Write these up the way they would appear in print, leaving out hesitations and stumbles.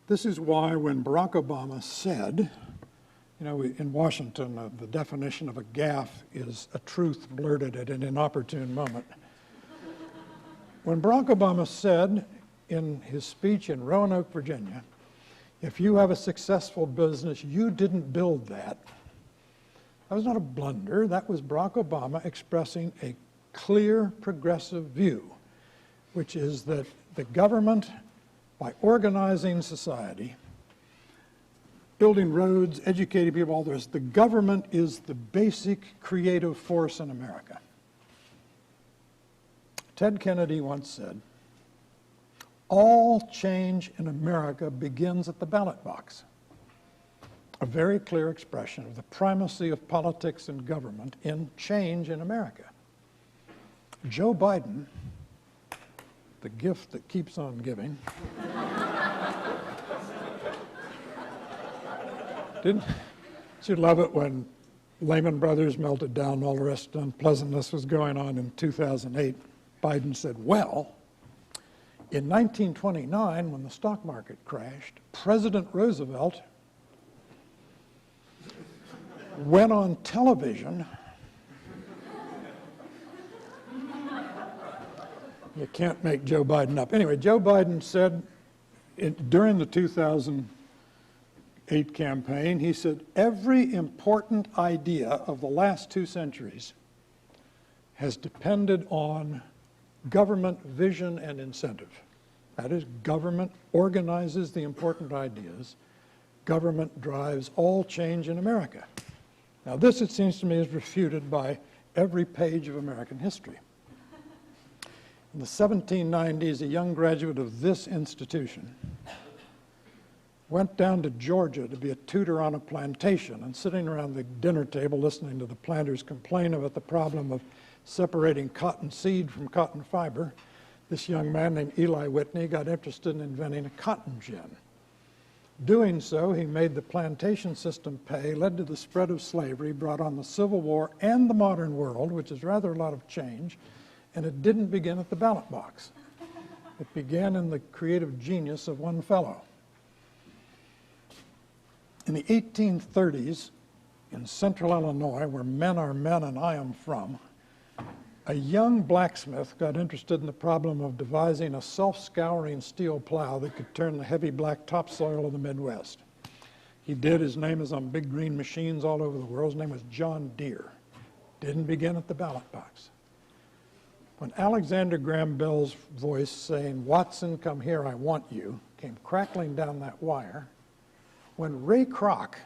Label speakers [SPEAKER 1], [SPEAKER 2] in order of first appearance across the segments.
[SPEAKER 1] This is why when Barack Obama said, you know, in Washington, the definition of a gaffe is a truth blurted at an inopportune moment. When Barack Obama said in his speech in Roanoke, Virginia, if you have a successful business, you didn't build that. That was not a blunder. That was Barack Obama expressing a clear progressive view, which is that the government, by organizing society, building roads, educating people, all this, the government is the basic creative force in America. Ted Kennedy once said, all change in America begins at the ballot box. A very clear expression of the primacy of politics and government in change in America. Joe Biden, the gift that keeps on giving, didn't you love it when Lehman Brothers melted down, all the rest of unpleasantness was going on in 2008? Biden said, well, in 1929, when the stock market crashed, President Roosevelt went on television. You can't make Joe Biden up. Anyway, Joe Biden said during the 2008 campaign, he said, every important idea of the last 2 centuries has depended on government vision and incentive. That is, government organizes the important ideas. Government drives all change in America. Now this, it seems to me, is refuted by every page of American history. In the 1790s, a young graduate of this institution went down to Georgia to be a tutor on a plantation, and sitting around the dinner table listening to the planters complain about the problem of separating cotton seed from cotton fiber, this young man named Eli Whitney got interested in inventing a cotton gin. Doing so, he made the plantation system pay, led to the spread of slavery, brought on the Civil War and the modern world, which is rather a lot of change, and it didn't begin at the ballot box. It began in the creative genius of one fellow. In the 1830s, in central Illinois, where men are men and I am from, a young blacksmith got interested in the problem of devising a self-scouring steel plow that could turn the heavy black topsoil of the Midwest. He did. His name is on big green machines all over the world. His name was John Deere. Didn't begin at the ballot box. When Alexander Graham Bell's voice saying, "Watson, come here, I want you," came crackling down that wire, when Ray Kroc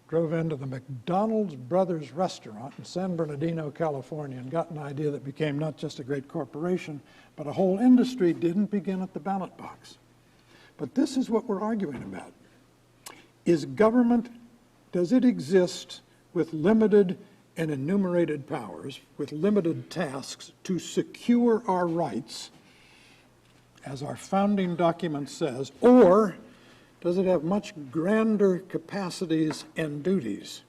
[SPEAKER 1] drove into the McDonald's Brothers restaurant in San Bernardino, California, and got an idea that became not just a great corporation, but a whole industry, didn't begin at the ballot box. But this is what we're arguing about. Is government, does it exist with limited and enumerated powers, with limited tasks to secure our rights, as our founding document says, or does it have much grander capacities and duties?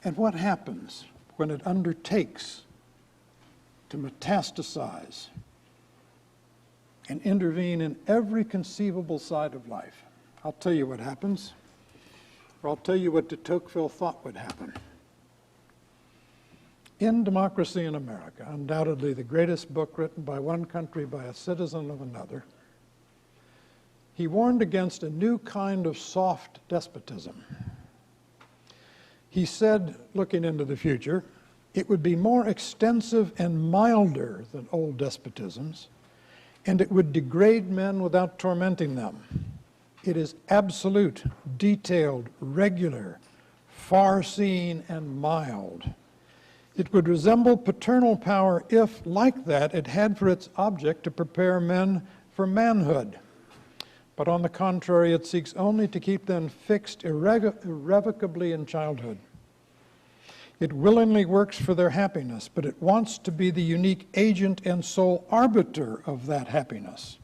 [SPEAKER 1] And what happens when it undertakes to metastasize and intervene in every conceivable side of life? I'll tell you what happens, or I'll tell you what de Tocqueville thought would happen. In Democracy in America, undoubtedly the greatest book written by one country by a citizen of another, he warned against a new kind of soft despotism. He said, looking into the future, it would be more extensive and milder than old despotisms, and it would degrade men without tormenting them. It is absolute, detailed, regular, far-seeing, and mild. It would resemble paternal power if, like that, it had for its object to prepare men for manhood. But on the contrary, it seeks only to keep them fixed irrevocably in childhood. It willingly works for their happiness, but it wants to be the unique agent and sole arbiter of that happiness.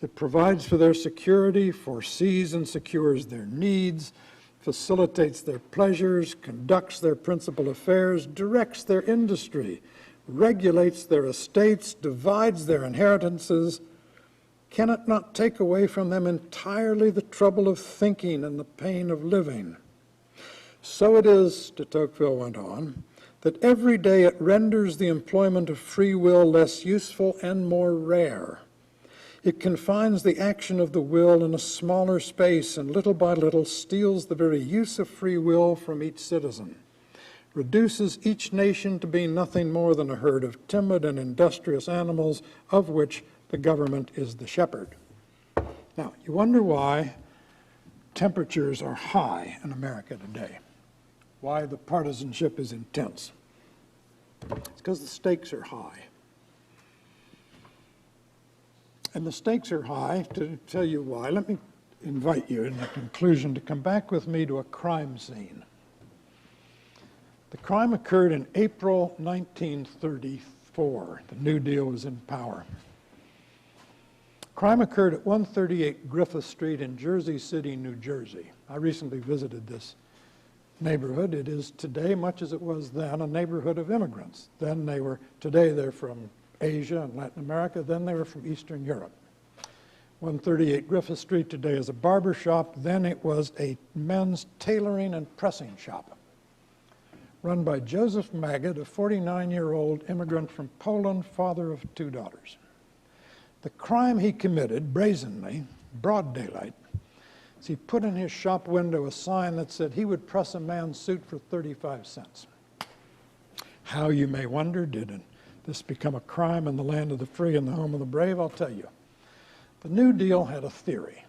[SPEAKER 1] It provides for their security, foresees and secures their needs, facilitates their pleasures, conducts their principal affairs, directs their industry, regulates their estates, divides their inheritances, Can it not take away from them entirely the trouble of thinking and the pain of living? So it is, de Tocqueville went on, that every day it renders the employment of free will less useful and more rare. It confines the action of the will in a smaller space and little by little steals the very use of free will from each citizen, reduces each nation to be nothing more than a herd of timid and industrious animals of which the government is the shepherd. Now, you wonder why temperatures are high in America today, why the partisanship is intense. It's because the stakes are high. And the stakes are high. To tell you why, let me invite you in the conclusion to come back with me to a crime scene. The crime occurred in April 1934. The New Deal was in power. Crime occurred at 138 Griffith Street in Jersey City, New Jersey. I recently visited this neighborhood. It is today, much as it was then, a neighborhood of immigrants. Today they're from Asia and Latin America, then they were from Eastern Europe. 138 Griffith Street today is a barber shop, then it was a men's tailoring and pressing shop, run by Joseph Magid, a 49-year-old immigrant from Poland, father of 2 daughters. The crime he committed, brazenly, broad daylight, is he put in his shop window a sign that said he would press a man's suit for 35 cents. How, you may wonder, did this become a crime in the land of the free and the home of the brave? I'll tell you. The New Deal had a theory.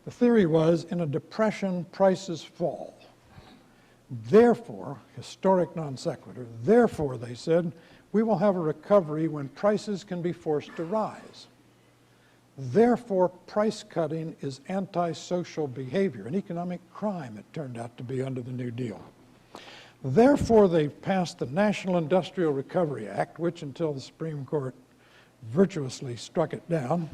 [SPEAKER 1] The theory was, in a depression, prices fall. Therefore, historic non sequitur, therefore, they said, we will have a recovery when prices can be forced to rise. Therefore, price cutting is antisocial behavior, an economic crime it turned out to be under the New Deal. Therefore, they passed the National Industrial Recovery Act, which until the Supreme Court virtuously struck it down,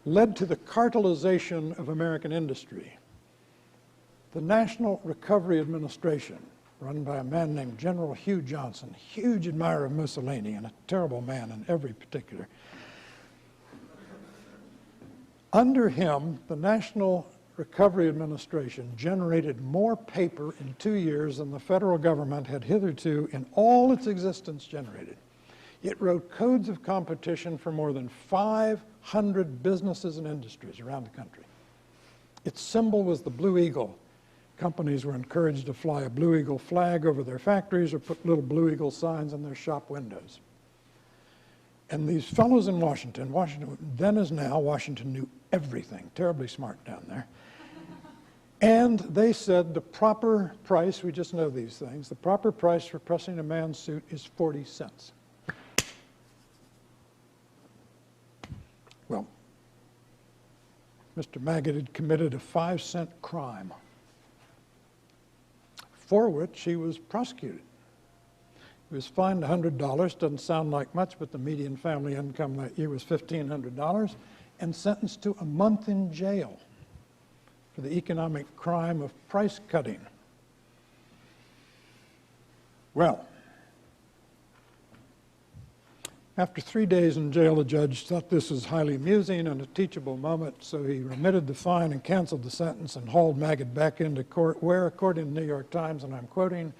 [SPEAKER 1] led to the cartelization of American industry. The National Recovery Administration, run by a man named General Hugh Johnson, huge admirer of Mussolini and a terrible man in every particular. Under him, the National Recovery Administration generated more paper in 2 years than the federal government had hitherto in all its existence generated. It wrote codes of competition for more than 500 businesses and industries around the country. Its symbol was the Blue Eagle. Companies were encouraged to fly a Blue Eagle flag over their factories or put little Blue Eagle signs in their shop windows. And these fellows in Washington, then as now, Washington knew everything, terribly smart down there. And they said the proper price, we just know these things, the proper price for pressing a man's suit is 40 cents. Well, Mr. Magid had committed a 5-cent crime, for which he was prosecuted. He was fined $100. Doesn't sound like much, but the median family income that year was $1,500, and sentenced to a month in jail for the economic crime of price cutting. Well, after 3 days in jail, the judge thought this was highly amusing and a teachable moment, so he remitted the fine and canceled the sentence and hauled Magid back into court, where, according to the New York Times, and I'm quoting,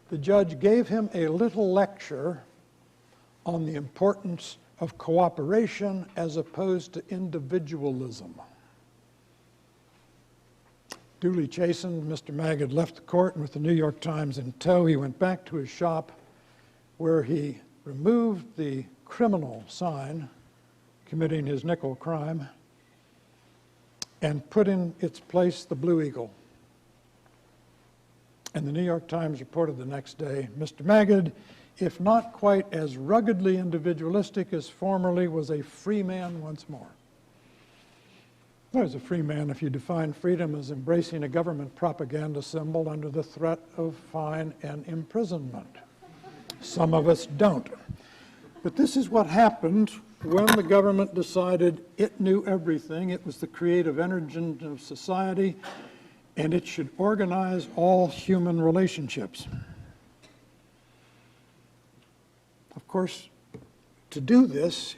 [SPEAKER 1] the judge gave him a little lecture on the importance of cooperation as opposed to individualism. Duly chastened, Mr. Magid left the court, and with the New York Times in tow, he went back to his shop where he removed the criminal sign committing his nickel crime and put in its place the Blue Eagle. And the New York Times reported the next day, Mr. Magid, if not quite as ruggedly individualistic as formerly, was a free man once more. Well, as a free man if you define freedom as embracing a government propaganda symbol under the threat of fine and imprisonment. Some of us don't. But this is what happened when the government decided it knew everything. It was the creative engine of society, and it should organize all human relationships. Of course, to do this,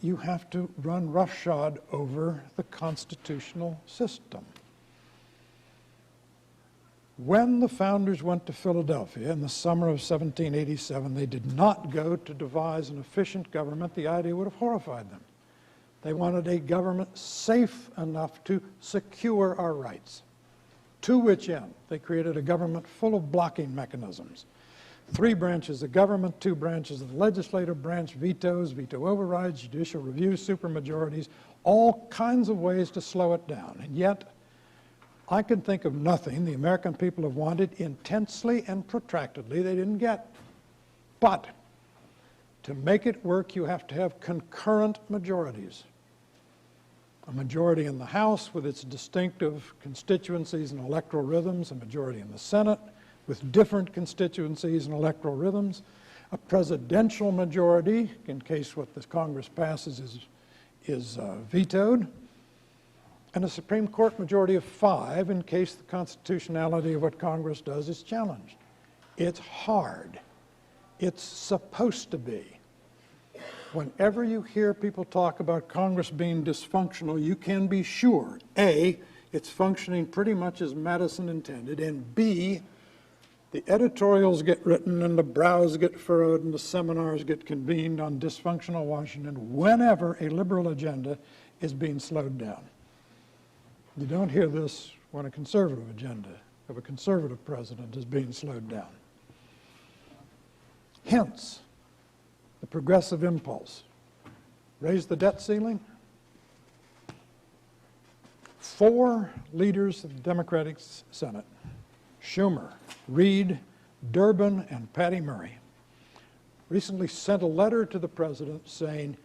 [SPEAKER 1] you have to run roughshod over the constitutional system. When the founders went to Philadelphia in the summer of 1787, they did not go to devise an efficient government. The idea would have horrified them. They wanted a government safe enough to secure our rights, to which end they created a government full of blocking mechanisms. 3 branches of government, 2 branches of the legislative branch, vetoes, veto overrides, judicial review, supermajorities, all kinds of ways to slow it down. And yet, I can think of nothing the American people have wanted intensely and protractedly they didn't get. But to make it work, you have to have concurrent majorities. A majority in the House with its distinctive constituencies and electoral rhythms, a majority in the Senate with different constituencies and electoral rhythms, a presidential majority in case what the Congress passes is vetoed, and a Supreme Court majority of 5 in case the constitutionality of what Congress does is challenged. It's hard. It's supposed to be. Whenever you hear people talk about Congress being dysfunctional, you can be sure, A, it's functioning pretty much as Madison intended, and B, the editorials get written and the brows get furrowed and the seminars get convened on dysfunctional Washington whenever a liberal agenda is being slowed down. You don't hear this when a conservative agenda of a conservative president is being slowed down. Hence, the progressive impulse. Raise the debt ceiling. 4 leaders of the Democratic Senate, Schumer, Reid, Durbin, and Patty Murray, recently sent a letter to the president saying,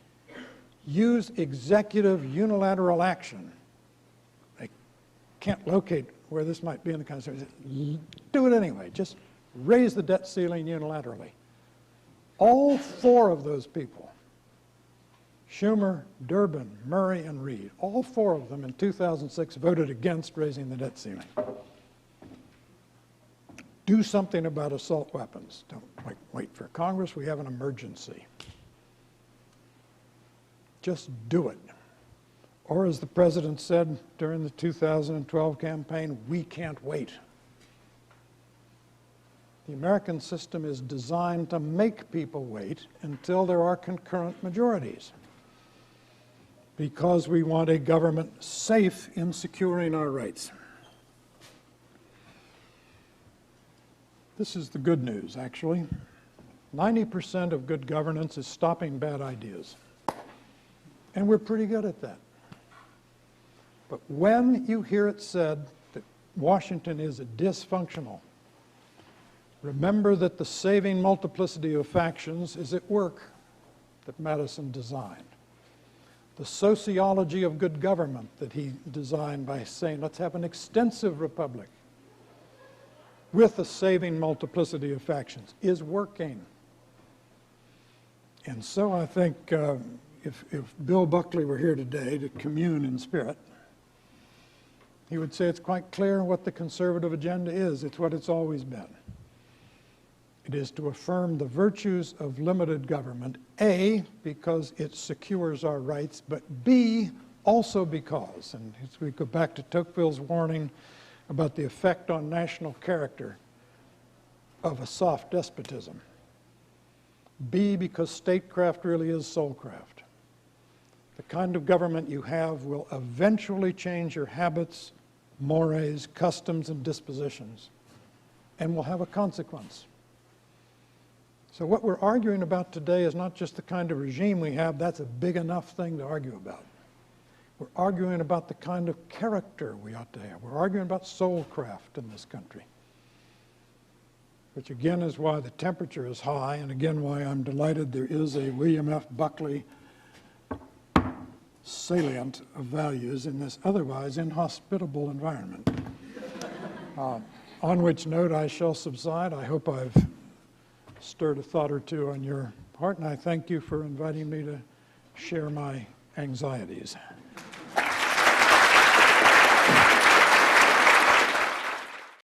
[SPEAKER 1] use executive unilateral action. They can't locate where this might be in the Constitution. Do it anyway. Just raise the debt ceiling unilaterally. All 4 of those people, Schumer, Durbin, Murray, and Reid, all 4 of them in 2006 voted against raising the debt ceiling. Do something about assault weapons. Don't wait for Congress. We have an emergency. Just do it. Or as the president said during the 2012 campaign, we can't wait. The American system is designed to make people wait until there are concurrent majorities, because we want a government safe in securing our rights. This is the good news, actually. 90% of good governance is stopping bad ideas. And we're pretty good at that. But when you hear it said that Washington is dysfunctional, remember that the saving multiplicity of factions is at work that Madison designed. The sociology of good government that he designed by saying, let's have an extensive republic with a saving multiplicity of factions is working. And so I think if Bill Buckley were here today to commune in spirit, he would say it's quite clear what the conservative agenda is. It's what it's always been. It is to affirm the virtues of limited government, A, because it secures our rights, but B, also because, and as we go back to Tocqueville's warning about the effect on national character of a soft despotism. B, because statecraft really is soulcraft. The kind of government you have will eventually change your habits, mores, customs, and dispositions, and will have a consequence. So what we're arguing about today is not just the kind of regime we have. That's a big enough thing to argue about. We're arguing about the kind of character we ought to have. We're arguing about soulcraft in this country, which again is why the temperature is high, and again why I'm delighted there is a William F. Buckley salient of values in this otherwise inhospitable environment. On which note I shall subside. I hope I've stirred a thought or two on your part, and I thank you for inviting me to share my anxieties.